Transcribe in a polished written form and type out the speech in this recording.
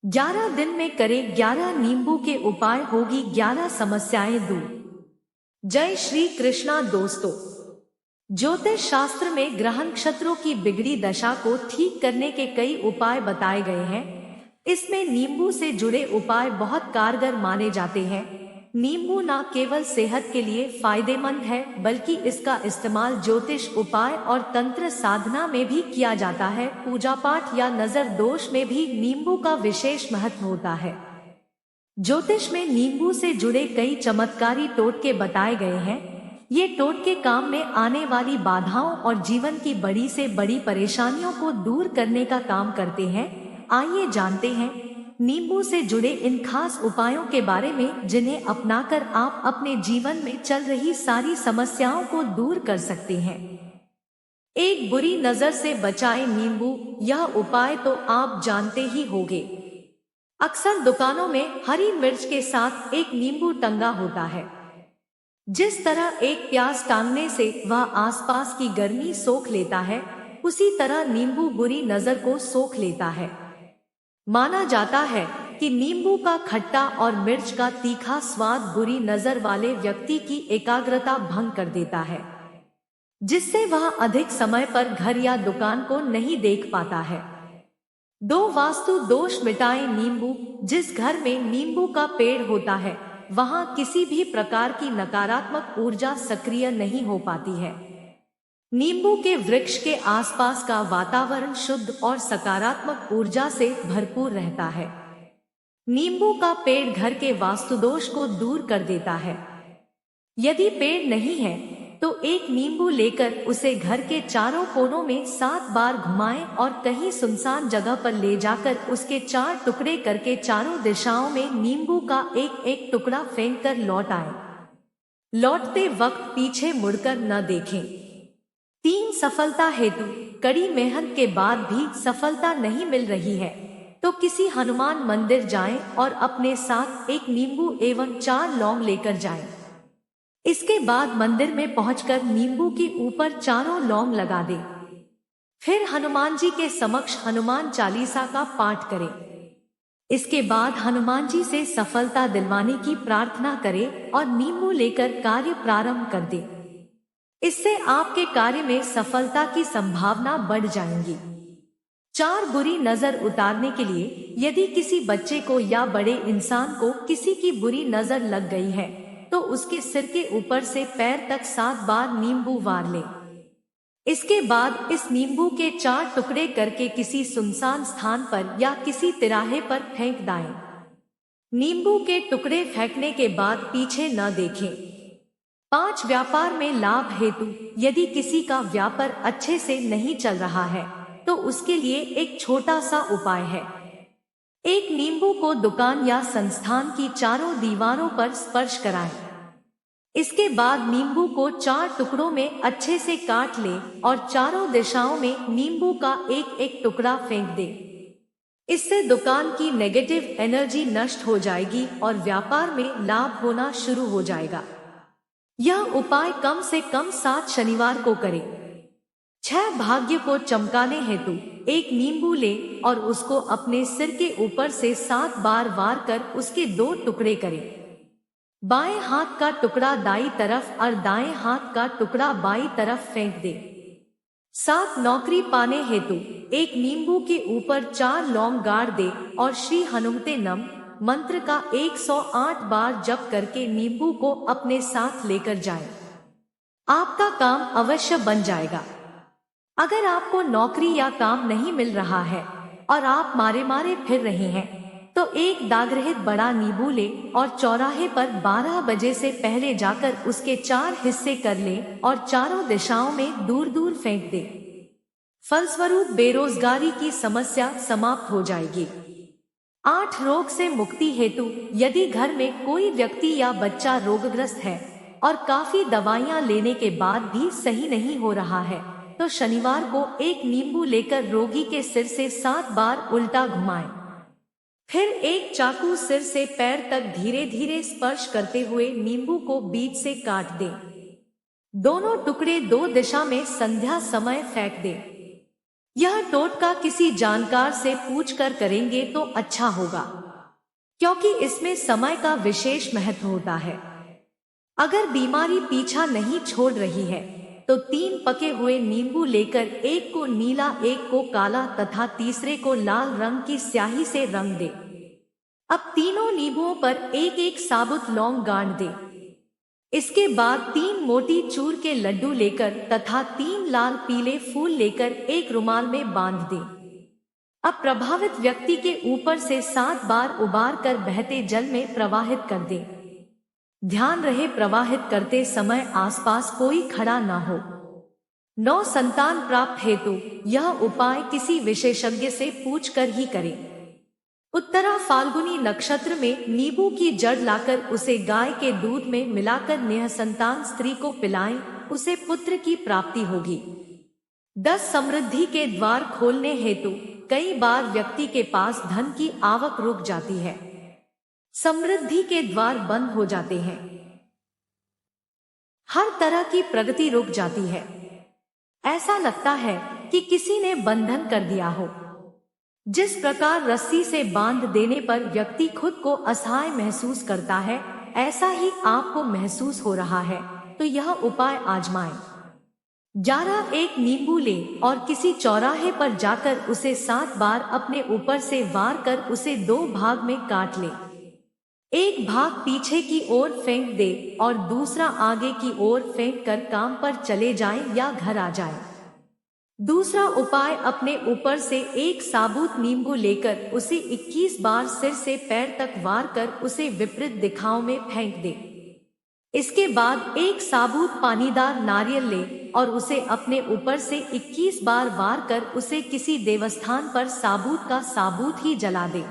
11 दिन में करें 11 नींबू के उपाय, होगी 11 समस्याएं दूर। जय श्री कृष्णा दोस्तों, ज्योतिष शास्त्र में ग्रह नक्षत्रों की बिगड़ी दशा को ठीक करने के कई उपाय बताए गए हैं। इसमें नींबू से जुड़े उपाय बहुत कारगर माने जाते हैं। नींबू न केवल सेहत के लिए फायदेमंद है, बल्कि इसका इस्तेमाल ज्योतिष उपाय और तंत्र साधना में भी किया जाता है। पूजा पाठ या नजर दोष में भी नींबू का विशेष महत्व होता है। ज्योतिष में नींबू से जुड़े कई चमत्कारी टोटके बताए गए हैं। ये टोटके काम में आने वाली बाधाओं और जीवन की बड़ी से बड़ी परेशानियों को दूर करने का काम करते हैं। आइए जानते हैं नींबू से जुड़े इन खास उपायों के बारे में, जिन्हें अपनाकर आप अपने जीवन में चल रही सारी समस्याओं को दूर कर सकते हैं। एक बुरी नजर से बचाए नींबू। यह उपाय तो आप जानते ही होंगे। अक्सर दुकानों में हरी मिर्च के साथ एक नींबू टंगा होता है। जिस तरह एक प्याज टांगने से वह आसपास की गर्मी सोख लेता है, उसी तरह नींबू बुरी नजर को सोख लेता है। माना जाता है कि नींबू का खट्टा और मिर्च का तीखा स्वाद बुरी नजर वाले व्यक्ति की एकाग्रता भंग कर देता है, जिससे वह अधिक समय पर घर या दुकान को नहीं देख पाता है। 2 वास्तु दोष मिटाएं नींबू। जिस घर में नींबू का पेड़ होता है, वहां किसी भी प्रकार की नकारात्मक ऊर्जा सक्रिय नहीं हो पाती है। नींबू के वृक्ष के आसपास का वातावरण शुद्ध और सकारात्मक ऊर्जा से भरपूर रहता है। नींबू का पेड़ घर के वास्तुदोष को दूर कर देता है। यदि पेड़ नहीं है तो एक नींबू लेकर उसे घर के चारों कोनों में 7 बार घुमाएं और कहीं सुनसान जगह पर ले जाकर उसके 4 टुकड़े करके चारों दिशाओं में नींबू का एक एक टुकड़ा फेंक कर लौट आएं। लौटते वक्त पीछे मुड़कर न देखें। 3 सफलता हेतु। कड़ी मेहनत के बाद भी सफलता नहीं मिल रही है तो किसी हनुमान मंदिर जाएं और अपने साथ एक नींबू एवं 4 लौंग लेकर जाएं। इसके बाद मंदिर में पहुंचकर नींबू के ऊपर चारों लौंग लगा दें। फिर हनुमान जी के समक्ष हनुमान चालीसा का पाठ करें। इसके बाद हनुमान जी से सफलता दिलवाने की प्रार्थना करें और नींबू लेकर कार्य प्रारंभ कर दें। इससे आपके कार्य में सफलता की संभावना बढ़ जाएंगी। 4 बुरी नजर उतारने के लिए, यदि किसी बच्चे को या बड़े इंसान को किसी की बुरी नजर लग गई है तो उसके सिर के ऊपर से पैर तक 7 बार नींबू वार लें। इसके बाद इस नींबू के 4 टुकड़े करके किसी सुनसान स्थान पर या किसी तिराहे पर फेंक दें। नींबू के टुकड़े फेंकने के बाद पीछे न देखें। 5 व्यापार में लाभ हेतु। यदि किसी का व्यापार अच्छे से नहीं चल रहा है तो उसके लिए एक छोटा सा उपाय है। एक नींबू को दुकान या संस्थान की चारों दीवारों पर स्पर्श कराएं। इसके बाद नींबू को 4 टुकड़ों में अच्छे से काट लें और चारों दिशाओं में नींबू का एक एक टुकड़ा फेंक दें। इससे दुकान की नेगेटिव एनर्जी नष्ट हो जाएगी और व्यापार में लाभ होना शुरू हो जाएगा। यह उपाय कम से कम 7 शनिवार को करें। 6 भाग्य को चमकाने हेतु। एक नींबू लें और उसको अपने सिर के ऊपर से 7 बार वार कर उसके 2 टुकड़े करें। बाएं हाथ का टुकड़ा दाईं तरफ और दाएं हाथ का टुकड़ा बाईं तरफ फेंक दें। 7 नौकरी पाने हेतु। एक नींबू के ऊपर 4 लौंग गाड़ दें और श्री हनुमते नम मंत्र का 108 बार जप करके नींबू को अपने साथ लेकर जाएं। आपका काम अवश्य बन जाएगा। अगर आपको नौकरी या काम नहीं मिल रहा है और आप मारे मारे फिर रहे हैं तो एक दागरहित बड़ा नींबू लें और चौराहे पर 12 बजे से पहले जाकर उसके 4 हिस्से कर लें और चारों दिशाओं में दूर दूर फेंक दें। फलस्वरूप बेरोजगारी की समस्या समाप्त हो जाएगी। 8 रोग से मुक्ति हेतु। यदि घर में कोई व्यक्ति या बच्चा रोगग्रस्त है और काफी दवाइयां लेने के बाद भी सही नहीं हो रहा है तो शनिवार को एक नींबू लेकर रोगी के सिर से 7 बार उल्टा घुमाएं। फिर एक चाकू सिर से पैर तक धीरे धीरे स्पर्श करते हुए नींबू को बीच से काट दें। दोनों टुकड़े 2 दिशा में संध्या समय फेंक दें। यह टोटका किसी जानकार से पूछकर करेंगे तो अच्छा होगा, क्योंकि इसमें समय का विशेष महत्व होता है। अगर बीमारी पीछा नहीं छोड़ रही है तो 3 पके हुए नींबू लेकर एक को नीला, एक को काला तथा तीसरे को लाल रंग की स्याही से रंग दे। अब तीनों नींबुओं पर एक एक साबुत लौंग गाड़ दे। इसके बाद 3 मोटी चूर के लड्डू लेकर तथा 3 लाल पीले फूल लेकर एक रुमाल में बांध दे। अब प्रभावित व्यक्ति के ऊपर से 7 बार उबार कर बहते जल में प्रवाहित कर दे। ध्यान रहे प्रवाहित करते समय आसपास कोई खड़ा न हो। 9 संतान प्राप्त हेतु यह उपाय किसी विशेषज्ञ से पूछकर ही करें। उत्तरा फाल्गुनी नक्षत्र में नींबू की जड़ लाकर उसे गाय के दूध में मिलाकर निःसंतान स्त्री को पिलाएं, उसे पुत्र की प्राप्ति होगी। 10 समृद्धि के द्वार खोलने हेतु कई बार व्यक्ति के पास धन की आवक रुक जाती है, समृद्धि के द्वार बंद हो जाते हैं, हर तरह की प्रगति रुक जाती है। ऐसा लगता है कि किसी ने बंधन कर दिया हो। जिस प्रकार रस्सी से बांध देने पर व्यक्ति खुद को असहाय महसूस करता है, ऐसा ही आपको महसूस हो रहा है, तो यह उपाय आजमाएं। 11 एक नींबू लें और किसी चौराहे पर जाकर उसे 7 बार अपने ऊपर से वार कर उसे 2 भाग में काट लें। एक भाग पीछे की ओर फेंक दे और दूसरा आगे की ओर फेंक कर काम पर चले जाएं या घर आ जाएं। दूसरा उपाय, अपने ऊपर से एक साबुत नींबू लेकर उसे 21 बार सिर से पैर तक वार कर उसे विपरीत दिशाओं में फेंक दे। इसके बाद एक साबुत पानीदार नारियल ले और उसे अपने ऊपर से 21 बार वार कर उसे किसी देवस्थान पर साबुत का साबुत ही जला दे।